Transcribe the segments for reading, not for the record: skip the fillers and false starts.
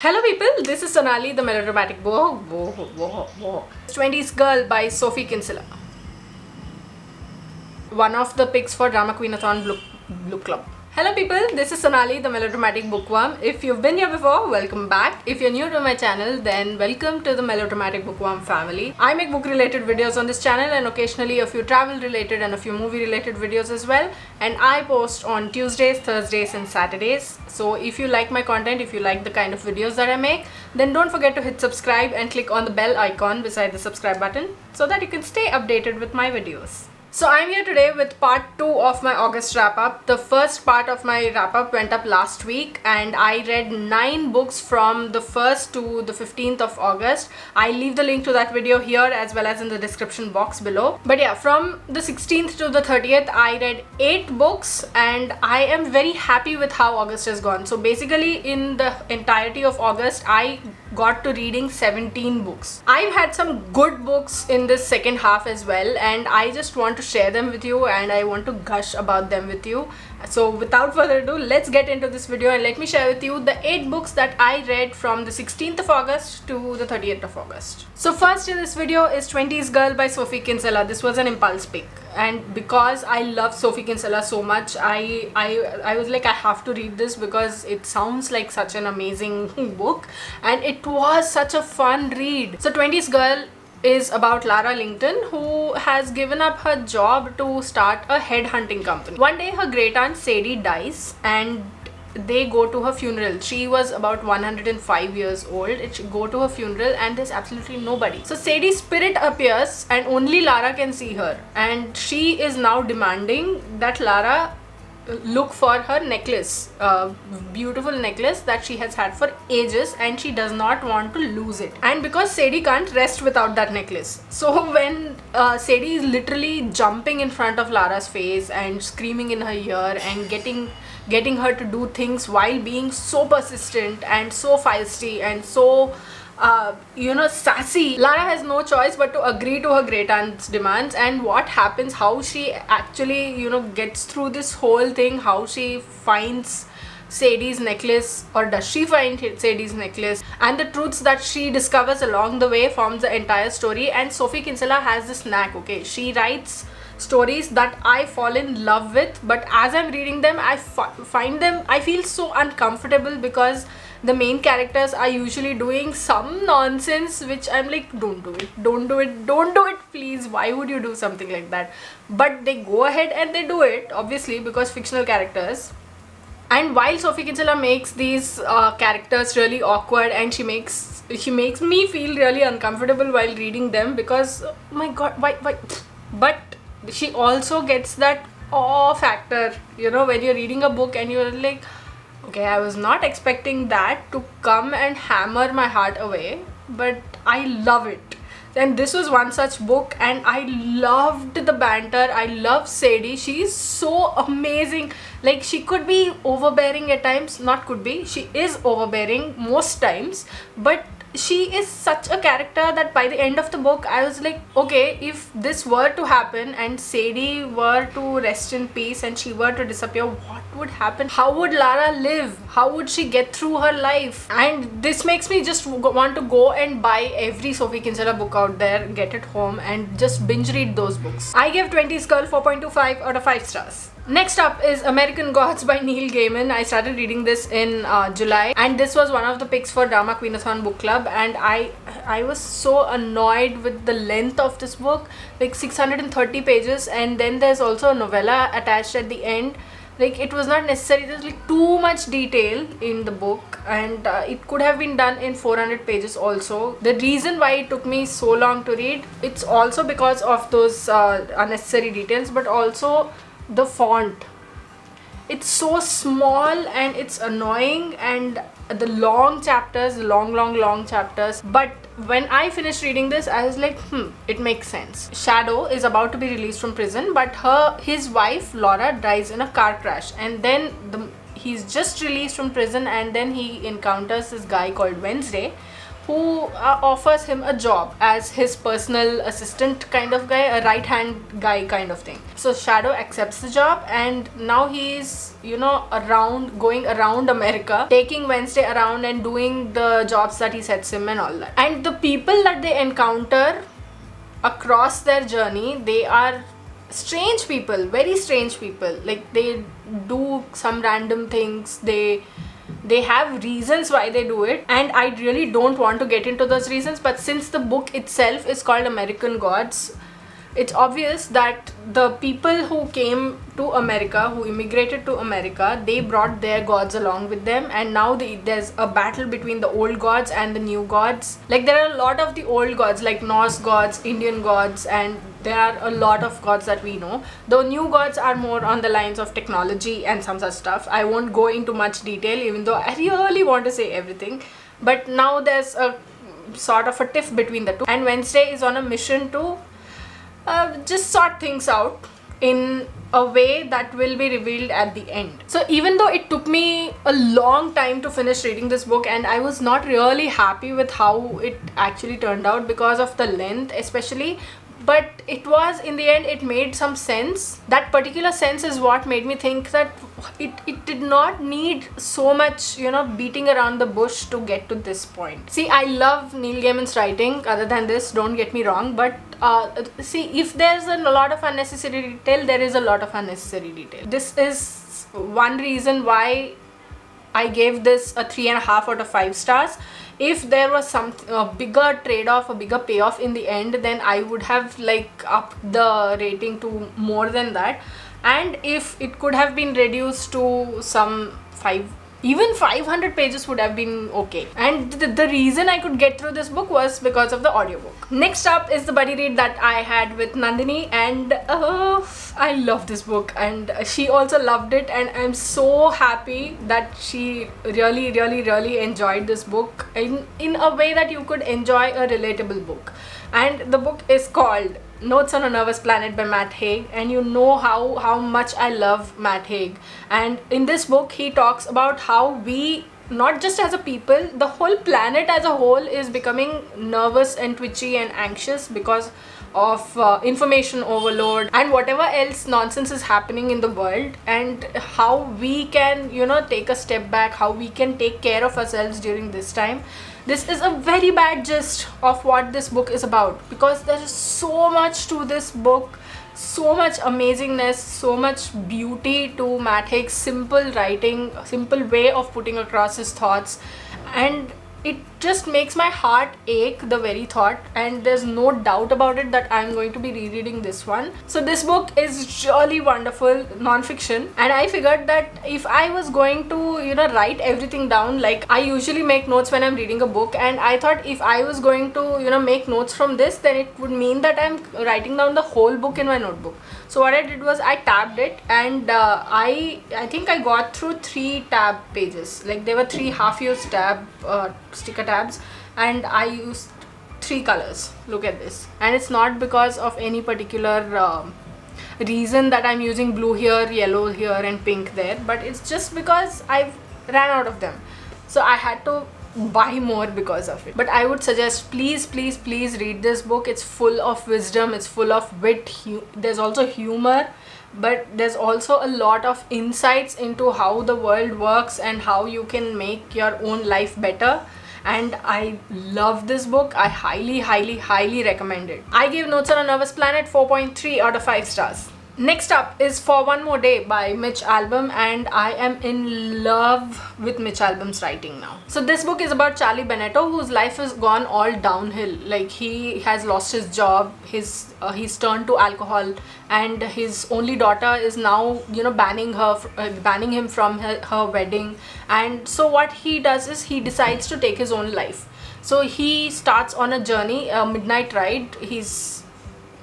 Hello people, this is Sonali, the Melodramatic 20s Girl by Sophie Kinsella. One of the picks for Drama Queenathon Book Club. Hello people, this is Sonali, the Melodramatic Bookworm. If you've been here before, welcome back. If you're new to my channel, then welcome to the Melodramatic Bookworm family. I make book related videos on this channel and occasionally a few travel related and a few movie related videos as well. And I post on Tuesdays, Thursdays and Saturdays. So if you like my content, if you like the kind of videos that I make, then don't forget to hit subscribe and click on the bell icon beside the subscribe button so that you can stay updated with my videos. So I'm here today with part 2 of my August wrap-up. The first part of my wrap-up went up last week and I read 9 books from the 1st to the 15th of August. I'll leave the link to that video here as well as in the description box below. But yeah, from the 16th to the 30th, I read 8 books and I am very happy with how August has gone. So basically in the entirety of August, I got to reading 17 books. I've had some good books in this second half as well and I just want to share them with you and I want to gush about them with you. So without further ado, let's get into this video and let me share with you the 8 books that I read from the 16th of August to the 30th of August. So first in this video is 20s Girl by Sophie Kinsella. This was an impulse pick. And because I love Sophie Kinsella so much, I was like, I have to read this because it sounds like such an amazing book and it was such a fun read. So 20s Girl is about Lara Lington, who has given up her job to start a headhunting company. One day her great aunt Sadie dies and they go to her funeral. She was about 105 years old. She go to her funeral and there's absolutely nobody. So Sadie's spirit appears and only Lara can see her, and she is now demanding that Lara look for her necklace, a beautiful necklace that she has had for ages and she does not want to lose it. And because Sadie can't rest without that necklace, so when Sadie is literally jumping in front of Lara's face and screaming in her ear and getting her to do things while being so persistent and so feisty and so sassy, Lara has no choice but to agree to her great aunt's demands. And what happens, how she actually gets through this whole thing, how she finds Sadie's necklace, or does she find Sadie's necklace, and the truths that she discovers along the way forms the entire story. And Sophie Kinsella has this knack, okay, she writes stories that I fall in love with, but as I'm reading them, I feel so uncomfortable because the main characters are usually doing some nonsense which I'm like, don't do it, please, why would you do something like that? But they go ahead and they do it, obviously, because fictional characters. And while Sophie Kinsella makes these characters really awkward and she makes me feel really uncomfortable while reading them because, oh my god, why? But she also gets that awe factor, when you're reading a book and you're like, okay, I was not expecting that to come and hammer my heart away, but I love it. And this was one such book and I loved the banter. I love Sadie. She is so amazing. Like, she could be overbearing at times, not could be, she is overbearing most times, but she is such a character that by the end of the book I was like, okay, if this were to happen and Sadie were to rest in peace and she were to disappear, what would happen? How would Lara live? How would she get through her life? And this makes me just want to go and buy every Sophie Kinsella book out there, get it home and just binge read those books. I gave 20s Girl 4.25 out of 5 stars. Next up is American Gods by Neil Gaiman. I started reading this in July and this was one of the picks for Drama Queenathon Book Club, and I was so annoyed with the length of this book, like 630 pages, and then there's also a novella attached at the end. Like, it was not necessary. There's like too much detail in the book and it could have been done in 400 pages also. The reason why it took me so long to read, it's also because of those unnecessary details, but also the font. It's so small and it's annoying, and the long chapters, long chapters. But when I finished reading this, I was like, it makes sense. Shadow is about to be released from prison, but his wife Laura dies in a car crash, and then he's just released from prison, and then he encounters this guy called Wednesday, who offers him a job as his personal assistant kind of guy, a right hand guy kind of thing. So Shadow accepts the job, and now he's, you know, going around America, taking Wednesday around and doing the jobs that he sets him and all that. And the people that they encounter across their journey, they are strange people, very strange people. Like, they do some random things, they have reasons why they do it, and I really don't want to get into those reasons. But since the book itself is called American Gods, it's obvious that the people who came to America, who immigrated to America, they brought their gods along with them, and now there's a battle between the old gods and the new gods. Like, there are a lot of the old gods, like Norse gods, Indian gods, and there are a lot of gods that we know. The new gods are more on the lines of technology and some such stuff. I won't go into much detail, even though I really want to say everything. But now there's a sort of a tiff between the two, and Wednesday is on a mission to just sort things out in a way that will be revealed at the end. So even though it took me a long time to finish reading this book, and I was not really happy with how it actually turned out because of the length especially, but it was, in the end, it made some sense. That particular sense is what made me think that it did not need so much, you know, beating around the bush to get to this point. See, I love Neil Gaiman's writing, other than this, don't get me wrong, but see, if there's a lot of unnecessary detail, there is a lot of unnecessary detail. This is one reason why I gave this a 3.5 out of 5 stars. If there was some bigger trade-off, a bigger payoff in the end, then I would have like upped the rating to more than that. And if it could have been reduced to some 500 pages would have been okay. And the reason I could get through this book was because of the audiobook. Next up is the buddy read that I had with Nandini, and I love this book, and she also loved it, and I'm so happy that she really enjoyed this book in a way that you could enjoy a relatable book. And the book is called Notes on a Nervous Planet by Matt Haig, and you know how much I love Matt Haig. And in this book he talks about how we, not just as a people, the whole planet as a whole is becoming nervous and twitchy and anxious because of information overload and whatever else nonsense is happening in the world, and how we can, you know, take a step back, how we can take care of ourselves during this time. This is a very bad gist of what this book is about, because there is so much to this book, so much amazingness, so much beauty to Matt Haig's simple writing, simple way of putting across his thoughts, and it just makes my heart ache, the very thought, and there's no doubt about it that I'm going to be rereading this one. So this book is really wonderful non-fiction, and I figured that if I was going to, you know, write everything down, like I usually make notes when I'm reading a book, and I thought if I was going to, you know, make notes from this, then it would mean that I'm writing down the whole book in my notebook. So what I did was I tabbed it, and I think I got through 3 tab pages. Like, there were 3 half-used sticker tabs, and I used 3 colors. Look at this. And it's not because of any particular reason that I'm using blue here, yellow here, and pink there, but it's just because I ran out of them, so I had to buy more because of it. But I would suggest, please read this book. It's full of wisdom, it's full of wit, there's also humor, but there's also a lot of insights into how the world works and how you can make your own life better. And I love this book. I highly recommend it. I gave Notes on a Nervous Planet 4.3 out of 5 stars. Next up is For One More Day by Mitch Albom, and I am in love with Mitch Albom's writing now. So this book is about Charlie Benetto, whose life has gone all downhill. Like, he has lost his job, he's turned to alcohol, and his only daughter is now, you know, banning him from her wedding. And so what he does is he decides to take his own life. So he starts on a journey, a midnight ride. He's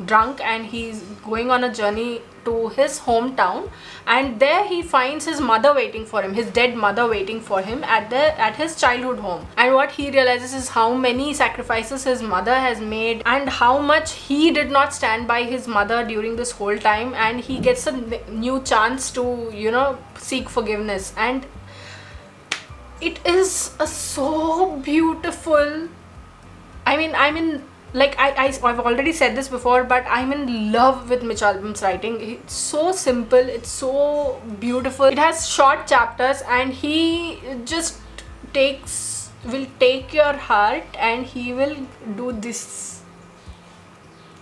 drunk and he's going on a journey to his hometown, and there he finds his mother waiting for him, his dead mother waiting for him at his childhood home. And what he realizes is how many sacrifices his mother has made, and how much he did not stand by his mother during this whole time, and he gets a new chance to, you know, seek forgiveness. And it is a so beautiful I'm in like I've already said this before, but I'm in love with Mitch Albom's writing. It's so simple, it's so beautiful. It has short chapters, and he just will take your heart, and he will do this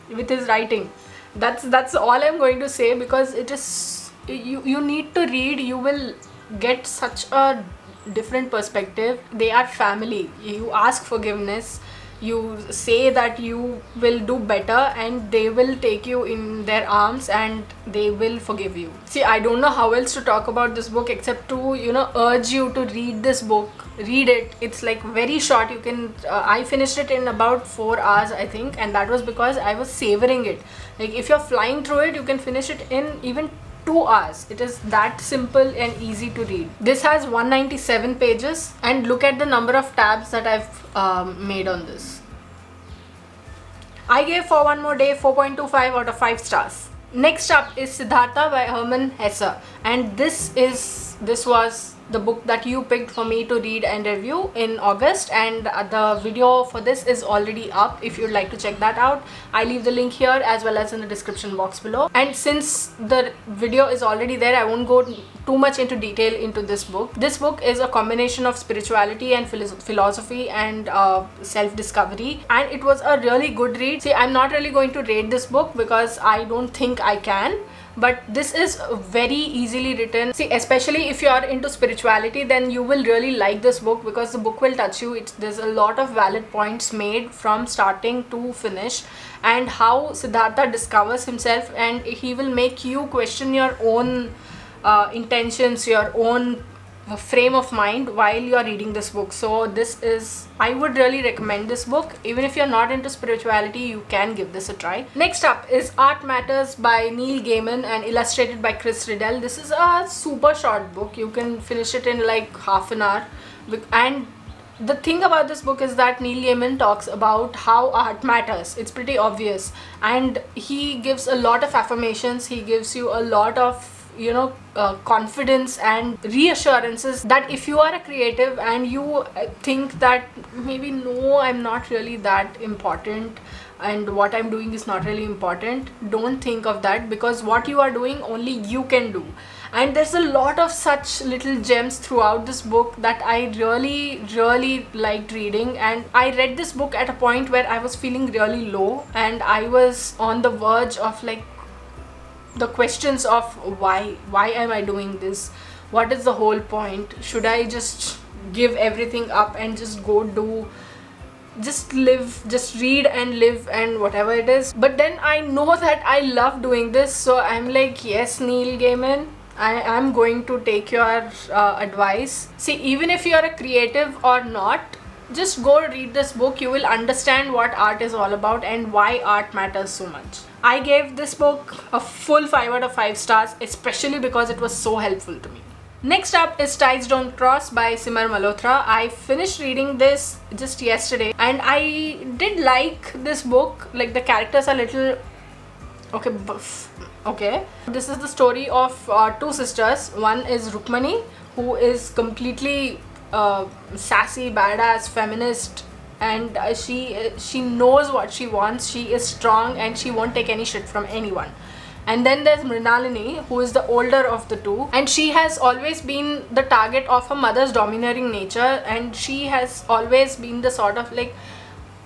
with his writing. That's all I'm going to say, because it is, you need to read. You will get such a different perspective. They are family. You ask forgiveness, you say that you will do better, and they will take you in their arms and they will forgive you. See, I don't know how else to talk about this book except to, urge you to read this book. Read it. It's like very short. You can I finished it in about 4 hours, I think, and that was because I was savoring it. Like, if you're flying through it, you can finish it in even 2 hours. It is that simple and easy to read. This has 197 pages, and look at the number of tabs that I've made on this. I gave For One More Day 4.25 out of 5 stars. Next up is Siddhartha by Hermann Hesse, and this was the book that you picked for me to read and review in August, and the video for this is already up if you'd like to check that out. I leave the link here as well as in the description box below. And since the video is already there, I won't go too much into detail into this book. This book is a combination of spirituality and philosophy and self-discovery, and it was a really good read. See, I'm not really going to rate this book because I don't think I can, but this is very easily written. See, especially if you are into spirituality, then you will really like this book, because the book will touch you. There's a lot of valid points made from starting to finish, and how Siddhartha discovers himself, and he will make you question your own intentions, your own frame of mind while you are reading this book. So I would really recommend this book. Even if you're not into spirituality, you can give this a try. Next up is Art Matters by Neil Gaiman and illustrated by Chris Riddell. This is a super short book. You can finish it in like half an hour. And the thing about this book is that Neil Gaiman talks about how art matters. It's pretty obvious, and he gives a lot of affirmations. He gives you a lot of confidence and reassurances that if you are a creative and you think that maybe no, I'm not really that important and what I'm doing is not really important, don't think of that, because what you are doing only you can do. And there's a lot of such little gems throughout this book that I really liked reading. And I read this book at a point where I was feeling really low, and I was on the verge of like the questions of why am I doing this, what is the whole point, should I just give everything up and just live, just read and live and whatever it is. But then I know that I love doing this, so I'm like, yes, Neil Gaiman, I am going to take your advice. See, even if you are a creative or not, just go read this book. You will understand what art is all about and why art matters so much. I gave this book a full 5 out of 5 stars, especially because it was so helpful to me. Next up is Tides Don't Cross by Simar Malhotra. I finished reading this just yesterday, and I did like this book. Like, the characters are little okay. This is the story of 2 sisters. One is Rukmani, who is completely sassy, badass, feminist, and she knows what she wants. She is strong and she won't take any shit from anyone. And then there's Mrinalini, who is the older of the 2, and she has always been the target of her mother's domineering nature, and she has always been the sort of like,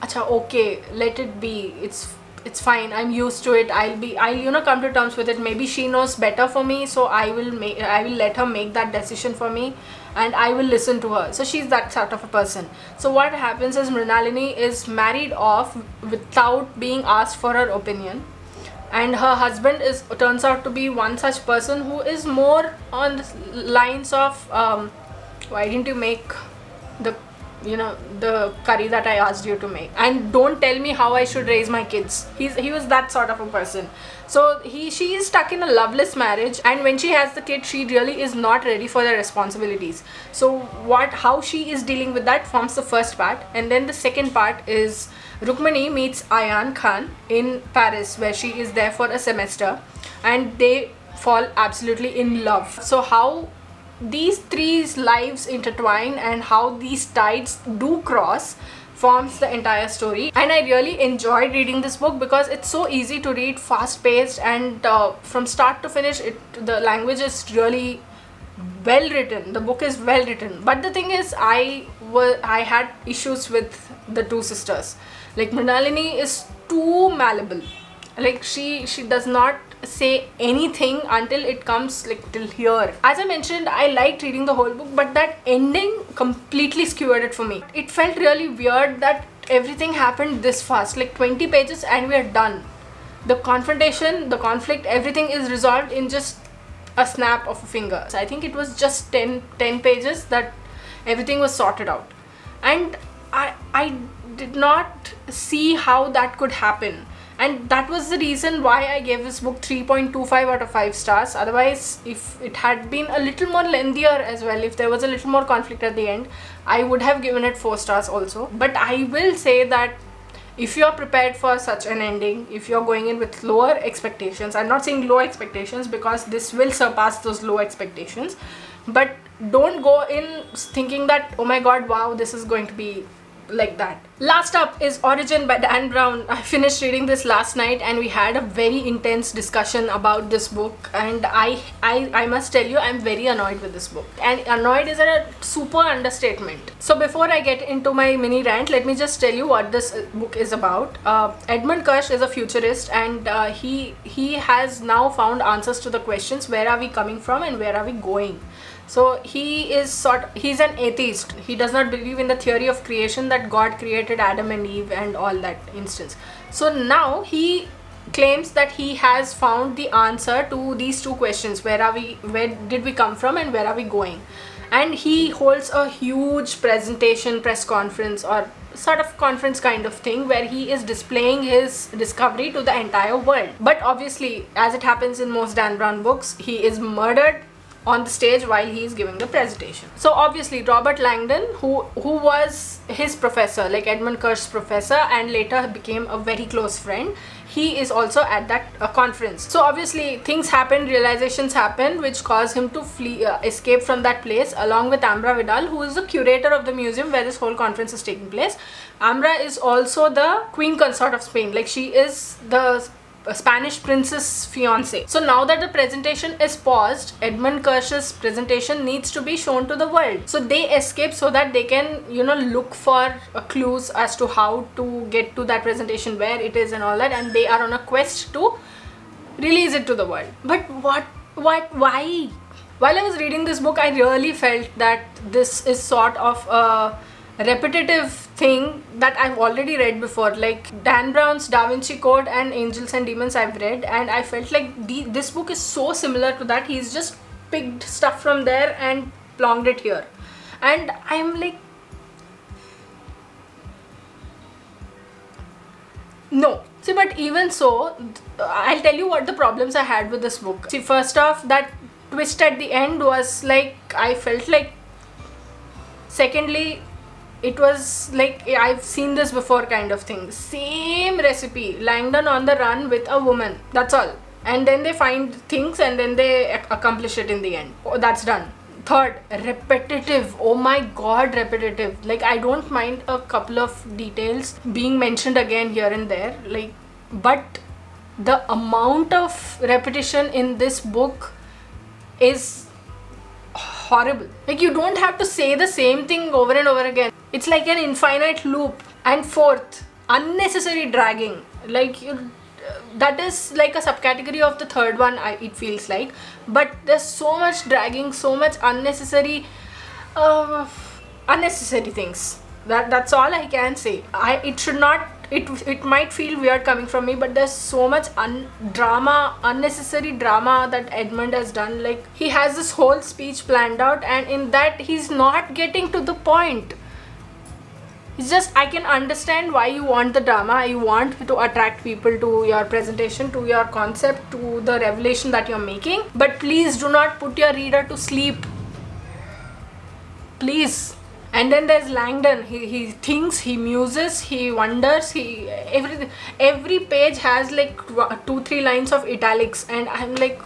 acha, okay, let it be, it's fine, I'm used to it, I'll come to terms with it. Maybe she knows better for me, so I will let her make that decision for me, and I will listen to her. So she's that sort of a person. So what happens is Mrinalini is married off without being asked for her opinion, and her husband turns out to be one such person who is more on the lines of why didn't you make the curry that I asked you to make, and don't tell me how I should raise my kids. He was that sort of a person. So she is stuck in a loveless marriage, and when she has the kid, she really is not ready for the responsibilities. So how she is dealing with that forms the first part, and then the second part is Rukmani meets Ayan Khan in Paris, where she is there for a semester, and they fall absolutely in love. So how these 3 lives intertwine and how these tides do cross forms the entire story. And I really enjoyed reading this book because it's so easy to read, fast paced, and from start to finish the language is really well written. The book is well written. But the thing is, I had issues with the two sisters. Like, Mrinalini is too malleable. Like, she does not say anything until it comes like till here. As I mentioned, I liked reading the whole book, but that ending completely skewered it for me. It felt really weird that everything happened this fast, like 20 pages and we are done. The confrontation, the conflict, everything is resolved in just a snap of a finger. So I think it was just 10 pages that everything was sorted out, and I did not see how that could happen. And that was the reason why I gave this book 3.25 out of 5 stars. Otherwise, if it had been a little more lengthier as well, if there was a little more conflict at the end, I would have given it 4 stars also. But I will say that if you're prepared for such an ending, if you're going in with lower expectations, I'm not saying low expectations because this will surpass those low expectations, but don't go in thinking that, oh my god, wow, this is going to be like that. Last up is Origin by Dan Brown. I finished reading this last night and we had a very intense discussion about this book, and I must tell you, I'm very annoyed with this book, and annoyed is a super understatement. So before I get into my mini rant, let me just tell you what this book is about. Edmund Kirsch is a futurist, and he has now found answers to the questions, where are we coming from and where are we going. So he's an atheist. He does not believe in the theory of creation, that God created Adam and Eve and all that instance. So now he claims that he has found the answer to these two questions: where did we come from and where are we going? And he holds a huge presentation, press conference, or sort of conference kind of thing, where he is displaying his discovery to the entire world. But obviously, as it happens in most Dan Brown books, he is murdered on the stage while he is giving the presentation. So obviously Robert Langdon, who was his professor, like Edmund Kirsch's professor, and later became a very close friend, he is also at that conference. So obviously things happen, realizations happen, which cause him to flee, escape from that place, along with Ambra Vidal, who is the curator of the museum where this whole conference is taking place. Ambra is also the queen consort of Spain, like she is the Spanish princess fiance. So now that the presentation is paused, Edmund Kirsch's presentation needs to be shown to the world. So they escape so that they can, look for clues as to how to get to that presentation, where it is and all that, and they are on a quest to release it to the world. But why? While I was reading this book, I really felt that this is sort of a repetitive thing that I've already read before. Like Dan Brown's Da Vinci Code and Angels and Demons I've read, and I felt like this book is so similar to that. He's just picked stuff from there and plonged it here, and I'm like, no. See, but even so, I'll tell you what the problems I had with this book. See, first off, that twist at the end was like, I felt like. Secondly, it was like, I've seen this before kind of thing. Same recipe, Langdon on the run with a woman, that's all. And then they find things and then they accomplish it in the end. Oh, that's done. Third, repetitive. Oh my god, repetitive. Like, I don't mind a couple of details being mentioned again here and there, like, but the amount of repetition in this book is horrible. Like, you don't have to say the same thing over and over again. It's like an infinite loop. And fourth, unnecessary dragging. Like, that is like a subcategory of the third one, it feels like. But there's so much dragging, so much unnecessary things. That's all I can say. It might feel weird coming from me, but there's so much unnecessary drama that Edmund has done. Like, he has this whole speech planned out, and in that he's not getting to the point. It's just, I can understand why you want the drama, you want to attract people to your presentation, to your concept, to the revelation that you're making, but please do not put your reader to sleep. Please. And then there's Langdon. He thinks, he muses, he wonders, every page has like 2-3 lines of italics, and I'm like,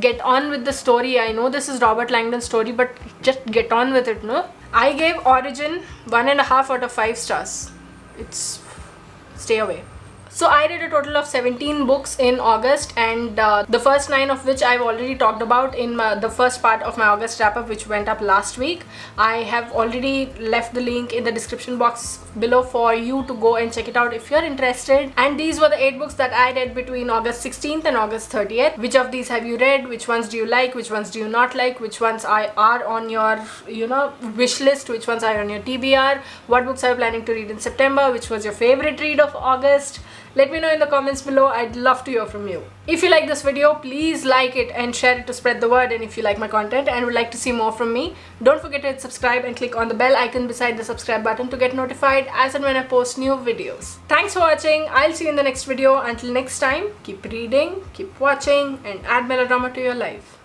get on with the story. I know this is Robert Langdon's story, but just get on with it, no? I gave Origin 1.5 out of 5 stars. It's stay away. So I read a total of 17 books in August, and the first 9 of which I've already talked about in the first part of my August wrap-up, which went up last week. I have already left the link in the description box below for you to go and check it out if you're interested. And these were the 8 books that I read between August 16th and August 30th. Which of these have you read? Which ones do you like? Which ones do you not like? Which ones are on your, wish list? Which ones are on your TBR? What books are you planning to read in September? Which was your favorite read of August? Let me know in the comments below. I'd love to hear from you. If you like this video, please like it and share it to spread the word. And if you like my content and would like to see more from me, don't forget to hit subscribe and click on the bell icon beside the subscribe button to get notified as and when I post new videos. Thanks for watching. I'll see you in the next video. Until next time, keep reading, keep watching, and add melodrama to your life.